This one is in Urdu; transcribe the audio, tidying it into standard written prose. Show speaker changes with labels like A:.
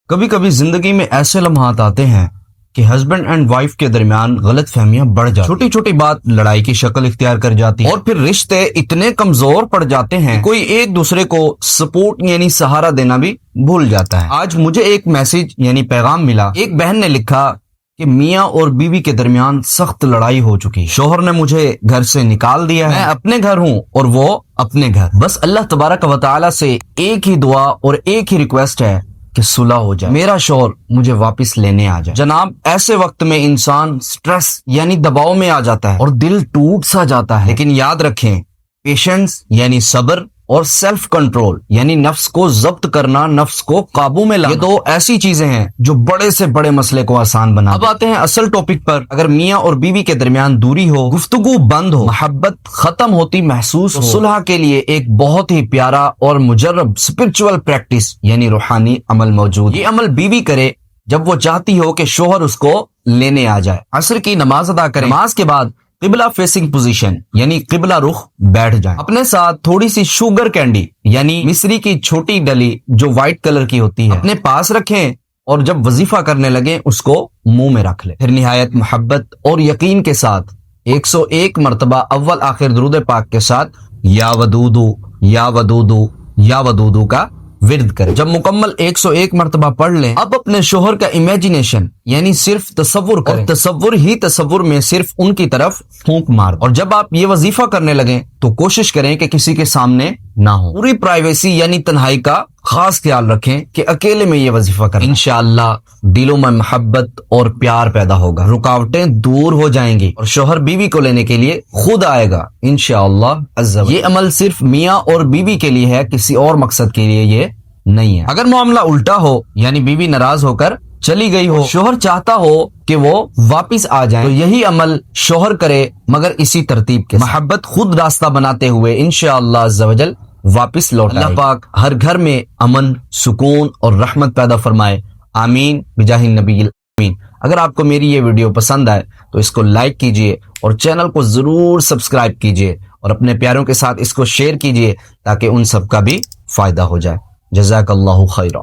A: کبھی کبھی زندگی میں ایسے لمحات آتے ہیں کہ ہسبینڈ اینڈ وائف کے درمیان غلط فہمیاں بڑھ جاتی ہیں، چھوٹی چھوٹی بات لڑائی کی شکل اختیار کر جاتی ہے اور پھر رشتے اتنے کمزور پڑ جاتے ہیں کوئی ایک دوسرے کو سپورٹ یعنی سہارا دینا بھی بھول جاتا ہے۔ آج مجھے ایک میسج یعنی پیغام ملا، ایک بہن نے لکھا کہ میاں اور بیوی کے درمیان سخت لڑائی ہو چکی ہے، شوہر نے مجھے گھر سے نکال دیا ہے، میں اپنے گھر ہوں اور وہ اپنے گھر، بس اللہ تبارک و تعالی سے ایک ہی دعا اور ایک ہی ریکویسٹ ہے کہ صلح ہو جائے، میرا شوہر مجھے واپس لینے آ جائے۔ جناب، ایسے وقت میں انسان سٹریس یعنی دباؤ میں آ جاتا ہے اور دل ٹوٹ سا جاتا ہے، لیکن یاد رکھیں پیشنس یعنی صبر اور سیلف کنٹرول یعنی نفس کو ضبط کرنا، نفس کو قابو میں لانا، یہ دو ایسی چیزیں ہیں جو بڑے سے بڑے مسئلے کو آسان بنا۔ اب آتے ہیں اصل ٹاپک پر۔ اگر میاں اور بیوی کے درمیان دوری ہو، گفتگو بند ہو، محبت ختم ہوتی محسوس ہو، صلح کے لیے ایک بہت ہی پیارا اور مجرب اسپرچول پریکٹس یعنی روحانی عمل موجود۔ یہ عمل بیوی کرے جب وہ چاہتی ہو کہ شوہر اس کو لینے آ جائے۔ عصر کی نماز ادا کرے، نماز کے بعد قبلہ فیسنگ پوزیشن یعنی قبلہ رخ بیٹھ جائیں، اپنے ساتھ تھوڑی سی شوگر کینڈی یعنی مصری کی چھوٹی ڈلی جو وائٹ کلر کی ہوتی ہے اپنے پاس رکھیں اور جب وظیفہ کرنے لگیں اس کو منہ میں رکھ لیں، پھر نہایت محبت اور یقین کے ساتھ 101 مرتبہ اول آخر درود پاک کے ساتھ یا ودودو یا ودودو یا ودودو کا ورد کریں۔ جب مکمل 101 مرتبہ پڑھ لیں، اب اپنے شوہر کا امیجینیشن یعنی صرف تصور کریں اور تصور میں صرف ان کی طرف پھونک مار، اور جب آپ یہ وظیفہ کرنے لگیں تو کوشش کریں کہ کسی کے سامنے نہ ہو، پوری پرائیویسی یعنی تنہائی کا خاص خیال رکھیں کہ اکیلے میں یہ وظیفہ کریں۔ انشاءاللہ دلوں میں محبت اور پیار پیدا ہوگا، رکاوٹیں دور ہو جائیں گی اور شوہر بیوی کو لینے کے لیے خود آئے گا انشاءاللہ عز و جل۔ یہ عمل صرف میاں اور بیوی کے لیے ہے، کسی اور مقصد کے لیے یہ نہیں ہے۔ اگر معاملہ الٹا ہو یعنی بیوی ناراض ہو کر چلی گئی ہو، شوہر چاہتا ہو کہ وہ واپس آ جائیں، تو یہی عمل شوہر کرے مگر اسی ترتیب کے محبت خود راستہ بناتے ہوئے انشاءاللہ عز و جل واپس لوٹائے۔ اللہ پاک ہر گھر میں امن، سکون اور رحمت پیدا فرمائے، آمین بجاہ النبی الامین۔ اگر آپ کو میری یہ ویڈیو پسند آئے تو اس کو لائک کیجئے اور چینل کو ضرور سبسکرائب کیجئے اور اپنے پیاروں کے ساتھ اس کو شیئر کیجئے تاکہ ان سب کا بھی فائدہ ہو جائے۔ جزاک اللہ خیرہ۔